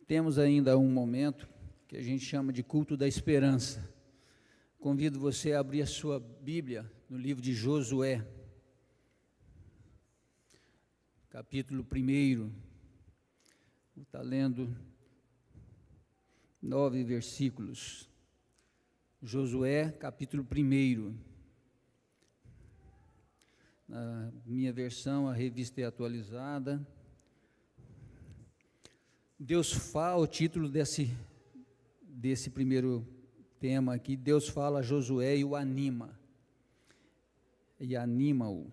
Temos ainda um momento que a gente chama de culto da esperança. Convido você a abrir a sua Bíblia no livro de Josué, capítulo 1. Vou estar lendo 9 versículos. Josué, capítulo 1. Na minha versão, a revista é atualizada. Deus fala, o título desse primeiro tema aqui, Deus fala a Josué e o anima. E anima-o.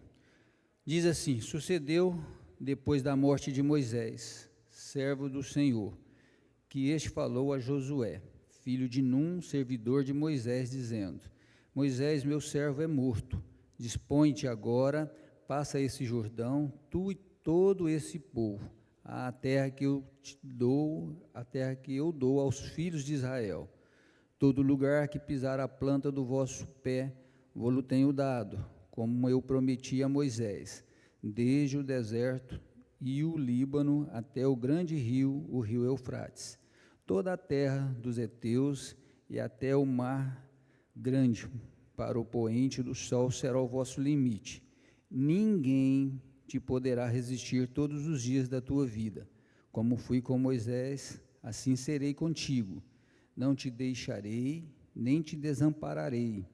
Diz assim: sucedeu depois da morte de Moisés, servo do Senhor, que este falou a Josué, filho de Num, servidor de Moisés, dizendo: Moisés, meu servo, é morto. Dispõe-te agora, passa esse Jordão, tu e todo esse povo, a terra que eu te dou, a terra que eu dou aos filhos de Israel. Todo lugar que pisar a planta do vosso pé, vou-lo tenho dado, como eu prometi a Moisés, desde o deserto e o Líbano até o grande rio, o rio Eufrates, toda a terra dos heteus e até o mar grande, para o poente do sol será o vosso limite. Ninguém te poderá resistir todos os dias da tua vida. Como fui com Moisés, assim serei contigo. Não te deixarei, nem te desampararei.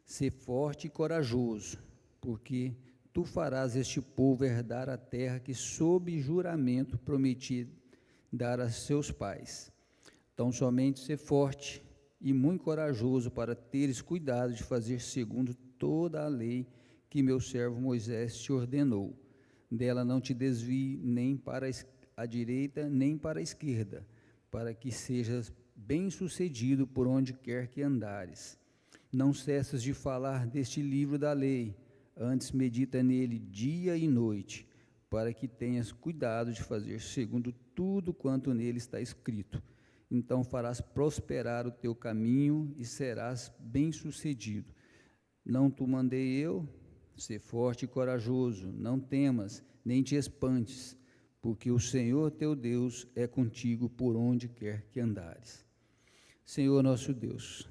Sê forte e corajoso, porque tu farás este povo herdar a terra que, sob juramento, prometi dar a seus pais. Então, somente sê forte e muito corajoso, para teres cuidado de fazer segundo toda a lei que meu servo Moisés te ordenou. Dela não te desvie nem para a direita, nem para a esquerda, para que sejas bem-sucedido por onde quer que andares. Não cessas de falar deste livro da lei, antes medita nele dia e noite, para que tenhas cuidado de fazer segundo tudo quanto nele está escrito. Então farás prosperar o teu caminho e serás bem-sucedido. Não te mandei eu? Sê forte e corajoso, não temas, nem te espantes, porque o Senhor teu Deus é contigo por onde quer que andares. Senhor nosso Deus,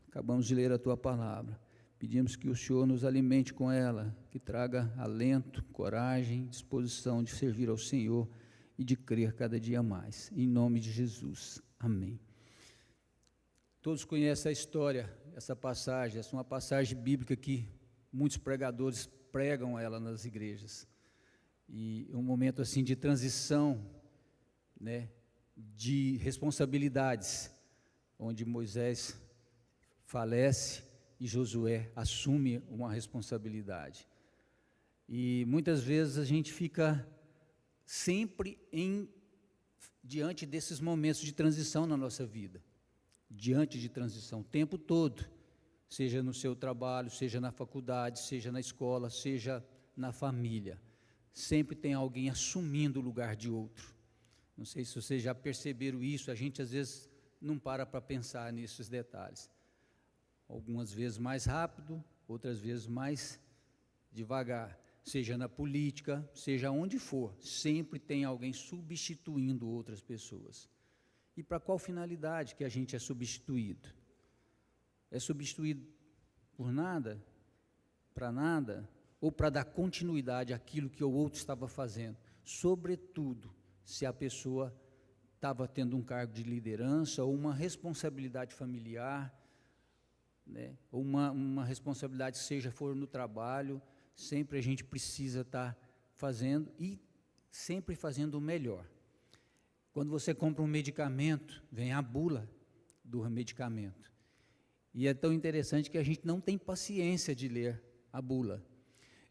acabamos de ler a tua palavra, pedimos que o Senhor nos alimente com ela, que traga alento, coragem, disposição de servir ao Senhor e de crer cada dia mais, em nome de Jesus, amém. Todos conhecem a história, essa passagem, essa é uma passagem bíblica que muitos pregadores pregam ela nas igrejas, e um momento assim de transição, né, de responsabilidades, onde Moisés falece e Josué assume uma responsabilidade. E muitas vezes a gente fica sempre diante desses momentos de transição na nossa vida, diante de transição, o tempo todo, seja no seu trabalho, seja na faculdade, seja na escola, seja na família, sempre tem alguém assumindo o lugar de outro. Não sei se vocês já perceberam isso, a gente às vezes não para pensar nesses detalhes, algumas vezes mais rápido, outras vezes mais devagar, seja na política, seja onde for, sempre tem alguém substituindo outras pessoas. E para qual finalidade que a gente é substituído? É substituído por nada, para nada, ou para dar continuidade àquilo que o outro estava fazendo, sobretudo se a pessoa estava tendo um cargo de liderança ou uma responsabilidade familiar, né, ou uma responsabilidade, seja for no trabalho, sempre a gente precisa estar fazendo e sempre fazendo o melhor. Quando você compra um medicamento, vem a bula do medicamento. E é tão interessante que a gente não tem paciência de ler a bula.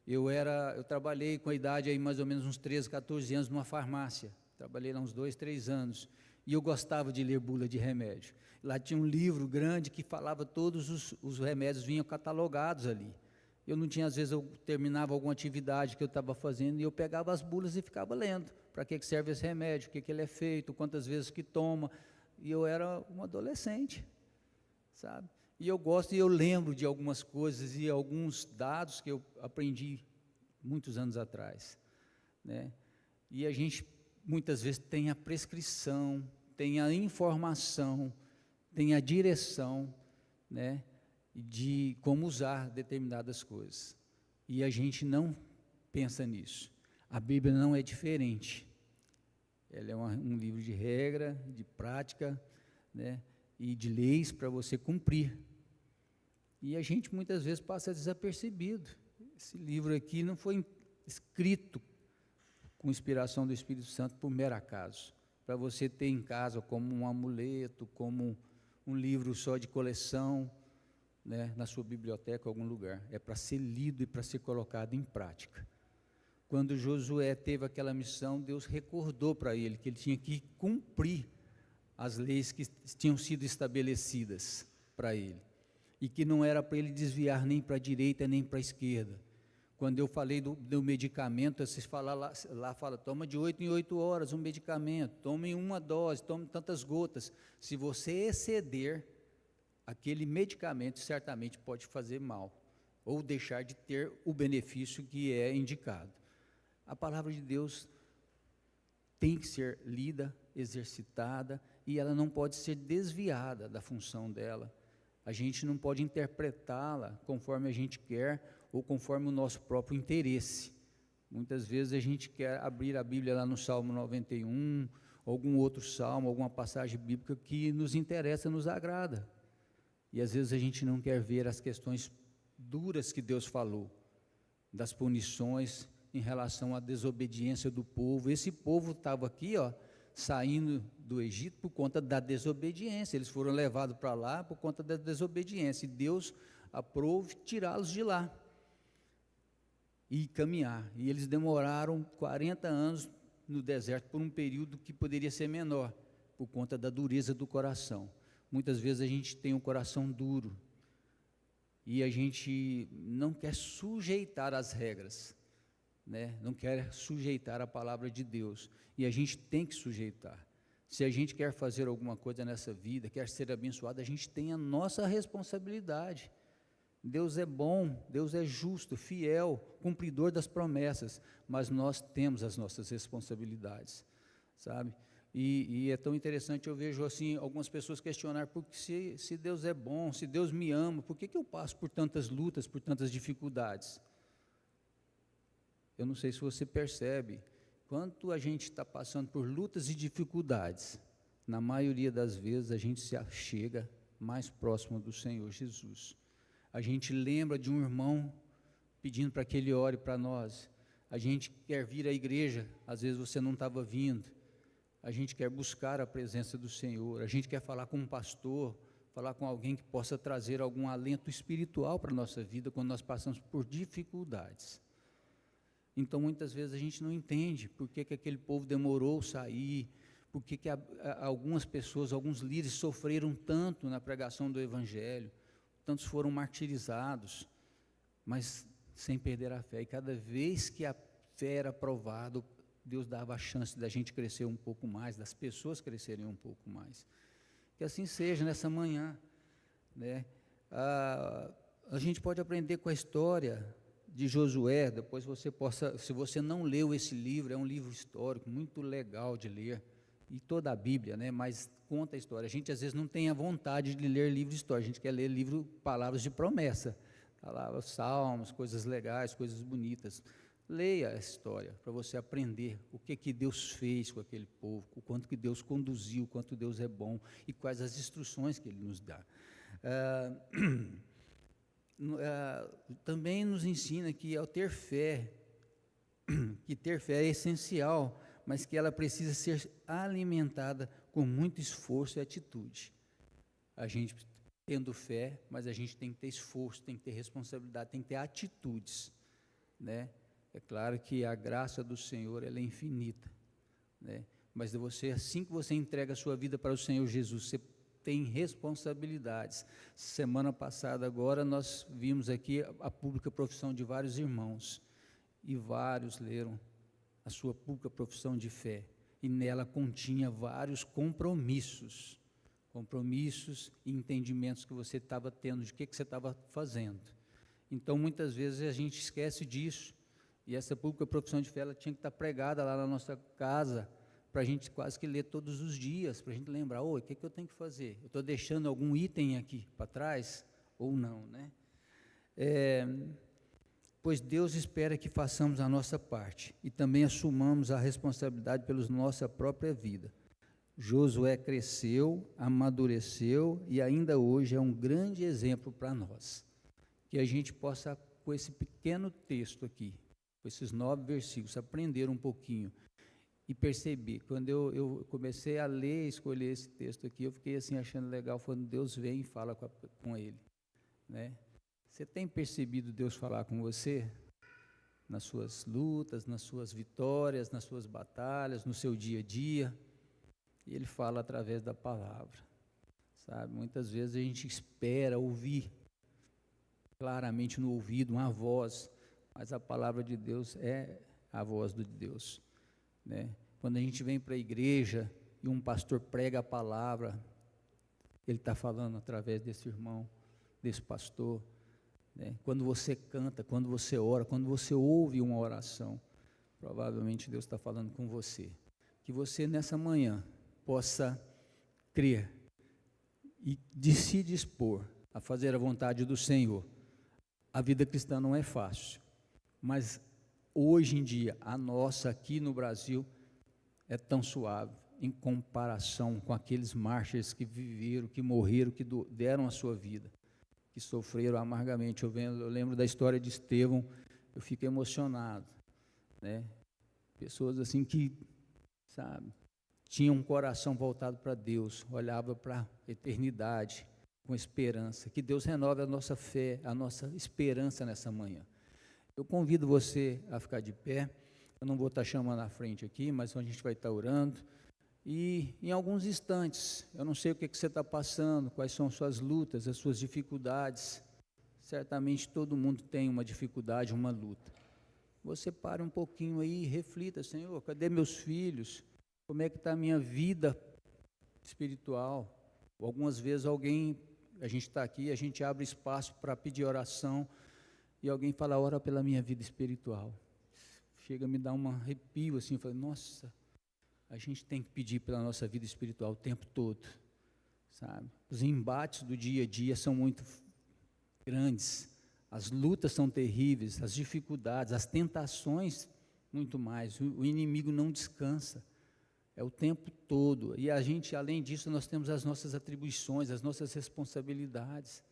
Eu trabalhei com a idade aí mais ou menos uns 13, 14 anos numa farmácia. Trabalhei lá uns 2, 3 anos. E eu gostava de ler bula de remédio. Lá tinha um livro grande que falava todos os remédios, vinham catalogados ali. Eu não tinha, às vezes eu terminava alguma atividade que eu estava fazendo e eu pegava as bulas e ficava lendo. Para que serve esse remédio, o que ele é feito, quantas vezes que toma. E eu era um adolescente, sabe? E eu gosto, e eu lembro de algumas coisas e alguns dados que eu aprendi muitos anos atrás, né? E a gente, muitas vezes, tem a prescrição, tem a informação, tem a direção, né, de como usar determinadas coisas. E a gente não pensa nisso. A Bíblia não é diferente. Ela é um livro de regra, de prática, né, e de leis para você cumprir. E a gente muitas vezes passa desapercebido. Esse livro aqui não foi escrito com inspiração do Espírito Santo por mero acaso, para você ter em casa como um amuleto, como um livro só de coleção, né, na sua biblioteca, em algum lugar. É para ser lido e para ser colocado em prática. Quando Josué teve aquela missão, Deus recordou para ele que ele tinha que cumprir as leis que tinham sido estabelecidas para ele, e que não era para ele desviar nem para a direita nem para a esquerda. Quando eu falei do medicamento, vocês falam lá fala, toma de 8 em 8 horas um medicamento, tome uma dose, tome tantas gotas. Se você exceder, aquele medicamento certamente pode fazer mal, ou deixar de ter o benefício que é indicado. A palavra de Deus tem que ser lida, exercitada, e ela não pode ser desviada da função dela. A gente não pode interpretá-la conforme a gente quer, ou conforme o nosso próprio interesse. Muitas vezes a gente quer abrir a Bíblia lá no Salmo 91, algum outro salmo, alguma passagem bíblica que nos interessa, nos agrada. E às vezes a gente não quer ver as questões duras que Deus falou, das punições em relação à desobediência do povo. Esse povo estava aqui, saindo do Egito por conta da desobediência. Eles foram levados para lá por conta da desobediência. E Deus aprove tirá-los de lá e caminhar. E eles demoraram 40 anos no deserto por um período que poderia ser menor, por conta da dureza do coração. Muitas vezes a gente tem um coração duro e a gente não quer sujeitar as regras, né? Não quer sujeitar a palavra de Deus, e a gente tem que sujeitar. Se a gente quer fazer alguma coisa nessa vida, quer ser abençoado, a gente tem a nossa responsabilidade. Deus é bom, Deus é justo, fiel, cumpridor das promessas, mas nós temos as nossas responsabilidades, sabe? E é tão interessante, eu vejo assim, algumas pessoas questionar, porque se Deus é bom, se Deus me ama, por que eu passo por tantas lutas, por tantas dificuldades? Eu não sei se você percebe, quanto a gente está passando por lutas e dificuldades, na maioria das vezes a gente se achega mais próximo do Senhor Jesus. A gente lembra de um irmão pedindo para que ele ore para nós. A gente quer vir à igreja, às vezes você não estava vindo. A gente quer buscar a presença do Senhor. A gente quer falar com um pastor, falar com alguém que possa trazer algum alento espiritual para a nossa vida quando nós passamos por dificuldades. Então, muitas vezes a gente não entende por que aquele povo demorou a sair, por que algumas pessoas, alguns líderes sofreram tanto na pregação do Evangelho, tantos foram martirizados, mas sem perder a fé. E cada vez que a fé era provada, Deus dava a chance da gente crescer um pouco mais, das pessoas crescerem um pouco mais. Que assim seja nessa manhã, né? A gente pode aprender com a história de Josué. Depois você possa, se você não leu esse livro, é um livro histórico, muito legal de ler, e toda a Bíblia, né? Mas conta a história. A gente às vezes não tem a vontade de ler livro de história, a gente quer ler livro, palavras de promessa, palavras, salmos, coisas legais, coisas bonitas. Leia a história, para você aprender o que Deus fez com aquele povo, o quanto que Deus conduziu, o quanto Deus é bom, e quais as instruções que Ele nos dá. Também nos ensina que ao ter fé, que ter fé é essencial, mas que ela precisa ser alimentada com muito esforço e atitude. A gente tendo fé, mas a gente tem que ter esforço, tem que ter responsabilidade, tem que ter atitudes, né? É claro que a graça do Senhor, ela é infinita, né? Mas você, assim que você entrega a sua vida para o Senhor Jesus, você tem responsabilidades. Semana passada agora nós vimos aqui a pública profissão de vários irmãos, e vários leram a sua pública profissão de fé, e nela continha vários compromissos e entendimentos que você estava tendo, de que você estava fazendo. Então, muitas vezes a gente esquece disso, e essa pública profissão de fé, ela tinha que estar pregada lá na nossa casa, para a gente quase que ler todos os dias, para a gente lembrar, o que eu tenho que fazer? Eu estou deixando algum item aqui para trás ou não, né? Pois Deus espera que façamos a nossa parte e também assumamos a responsabilidade pela nossa própria vida. Josué cresceu, amadureceu e ainda hoje é um grande exemplo para nós. Que a gente possa, com esse pequeno texto aqui, com esses 9 versículos, aprender um pouquinho e perceber. Quando eu comecei a ler, escolher esse texto aqui, eu fiquei assim achando legal, quando Deus vem e fala com ele, né? Você tem percebido Deus falar com você? Nas suas lutas, nas suas vitórias, nas suas batalhas, no seu dia a dia? E Ele fala através da palavra, sabe? Muitas vezes a gente espera ouvir claramente no ouvido uma voz, mas a palavra de Deus é a voz de Deus, né? Quando a gente vem para a igreja e um pastor prega a palavra, ele está falando através desse irmão, desse pastor, né? Quando você canta, quando você ora, quando você ouve uma oração, provavelmente Deus está falando com você. Que você nessa manhã possa crer e de se dispor a fazer a vontade do Senhor. A vida cristã não é fácil, mas hoje em dia, a nossa aqui no Brasil é tão suave em comparação com aqueles mártires que viveram, que morreram, que deram a sua vida, que sofreram amargamente. Eu lembro da história de Estevão, eu fico emocionado, né? Pessoas assim que, sabe, tinham um coração voltado para Deus, olhava para a eternidade com esperança. Que Deus renove a nossa fé, a nossa esperança nessa manhã. Eu convido você a ficar de pé. Eu não vou estar chamando à frente aqui, mas a gente vai estar orando. E em alguns instantes, eu não sei o que você está passando, quais são suas lutas, as suas dificuldades. Certamente todo mundo tem uma dificuldade, uma luta. Você pare um pouquinho aí e reflita: Senhor, cadê meus filhos? Como é que está a minha vida espiritual? Algumas vezes a gente está aqui, a gente abre espaço para pedir oração, e alguém fala: ora pela minha vida espiritual. Chega a me dar um arrepio assim, eu falo: nossa, a gente tem que pedir pela nossa vida espiritual o tempo todo, sabe? Os embates do dia a dia são muito grandes, as lutas são terríveis, as dificuldades, as tentações, muito mais. O inimigo não descansa, é o tempo todo. E a gente, além disso, nós temos as nossas atribuições, as nossas responsabilidades.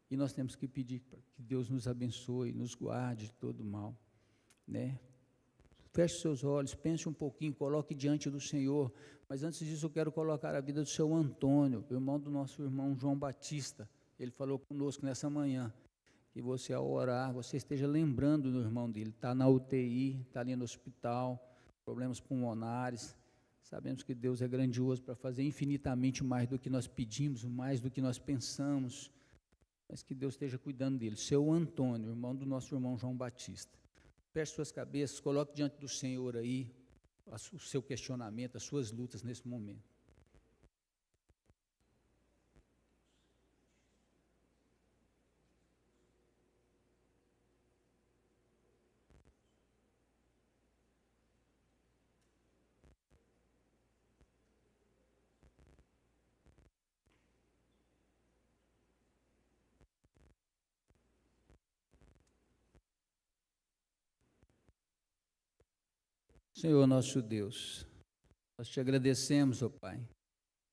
E nós temos que pedir que Deus nos abençoe, nos guarde de todo mal, né? Feche seus olhos, pense um pouquinho, coloque diante do Senhor. Mas antes disso, eu quero colocar a vida do seu Antônio, irmão do nosso irmão João Batista. Ele falou conosco nessa manhã, que você, ao orar, você esteja lembrando do irmão dele. Está na UTI, está ali no hospital, problemas pulmonares. Sabemos que Deus é grandioso para fazer infinitamente mais do que nós pedimos, mais do que nós pensamos, mas que Deus esteja cuidando dele. Seu Antônio, irmão do nosso irmão João Batista. Feche suas cabeças, coloque diante do Senhor aí o seu questionamento, as suas lutas nesse momento. Senhor nosso Deus, nós te agradecemos, ó Pai,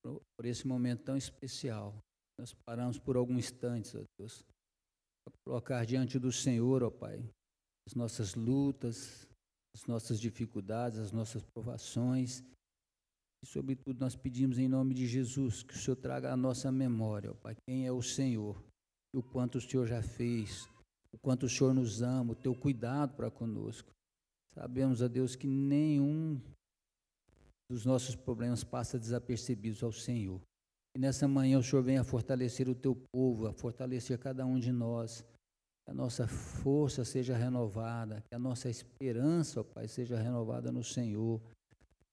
por esse momento tão especial. Nós paramos por alguns instantes, ó Deus, para colocar diante do Senhor, ó Pai, as nossas lutas, as nossas dificuldades, as nossas provações. E, sobretudo, nós pedimos em nome de Jesus que o Senhor traga à nossa memória, ó Pai, quem é o Senhor, e o quanto o Senhor já fez, o quanto o Senhor nos ama, o teu cuidado para conosco. Sabemos, ó Deus, que nenhum dos nossos problemas passa desapercebidos ao Senhor. E nessa manhã o Senhor venha fortalecer o teu povo, a fortalecer cada um de nós, que a nossa força seja renovada, que a nossa esperança, ó Pai, seja renovada no Senhor,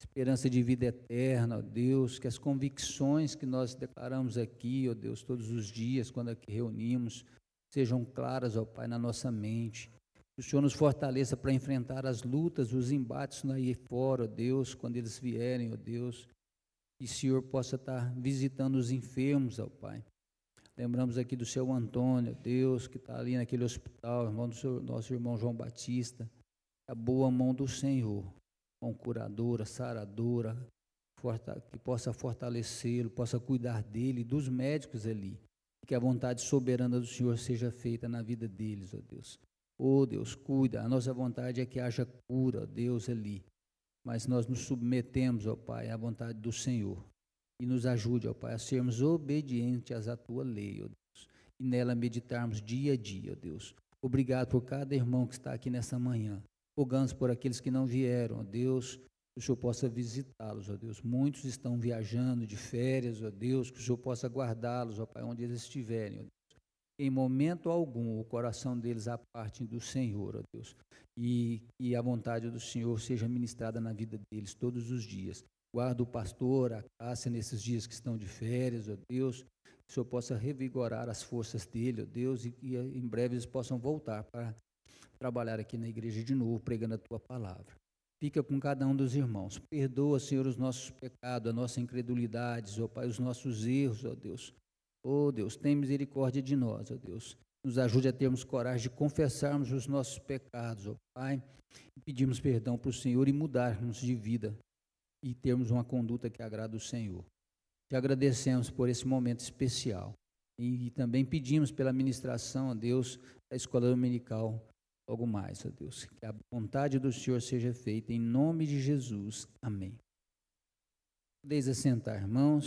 esperança de vida eterna, ó Deus, que as convicções que nós declaramos aqui, ó Deus, todos os dias, quando aqui reunimos, sejam claras, ó Pai, na nossa mente, Que o Senhor nos fortaleça para enfrentar as lutas, os embates aí fora, ó Deus, quando eles vierem, ó Deus. Que o Senhor possa estar visitando os enfermos, ó Pai. Lembramos aqui do seu Antônio, Deus, que está ali naquele hospital, irmão do nosso irmão João Batista. A boa mão do Senhor, mão curadora, saradora, que possa fortalecê-lo, possa cuidar dele, dos médicos ali. Que a vontade soberana do Senhor seja feita na vida deles, ó Deus. Ó Deus, cuida, a nossa vontade é que haja cura, ó Deus, ali. Mas nós nos submetemos, ó Pai, à vontade do Senhor. E nos ajude, ó Pai, a sermos obedientes à tua lei, ó Deus. E nela meditarmos dia a dia, ó Deus. Obrigado por cada irmão que está aqui nessa manhã. Rogamos por aqueles que não vieram, ó Deus, que o Senhor possa visitá-los, ó Deus. Muitos estão viajando de férias, ó Deus, que o Senhor possa guardá-los, ó Pai, onde eles estiverem, ó Deus. Em momento algum, o coração deles aparte do Senhor, ó Deus. E a vontade do Senhor seja ministrada na vida deles todos os dias. Guarda o pastor, a Cássia, nesses dias que estão de férias, ó Deus. Que o Senhor possa revigorar as forças dele, ó Deus, e em breve eles possam voltar para trabalhar aqui na igreja de novo, pregando a tua palavra. Fica com cada um dos irmãos. Perdoa, Senhor, os nossos pecados, a nossa incredulidade, ó Pai, os nossos erros, ó Deus. Ó Deus, tem misericórdia de nós, ó Deus. Nos ajude a termos coragem de confessarmos os nossos pecados, ó Pai. E pedimos perdão para o Senhor e mudarmos de vida e termos uma conduta que agrada o Senhor. Te agradecemos por esse momento especial. E também pedimos pela ministração, ó Deus, da escola dominical, logo mais, ó Deus. Que a vontade do Senhor seja feita em nome de Jesus. Amém. Podeis assentar, irmãos.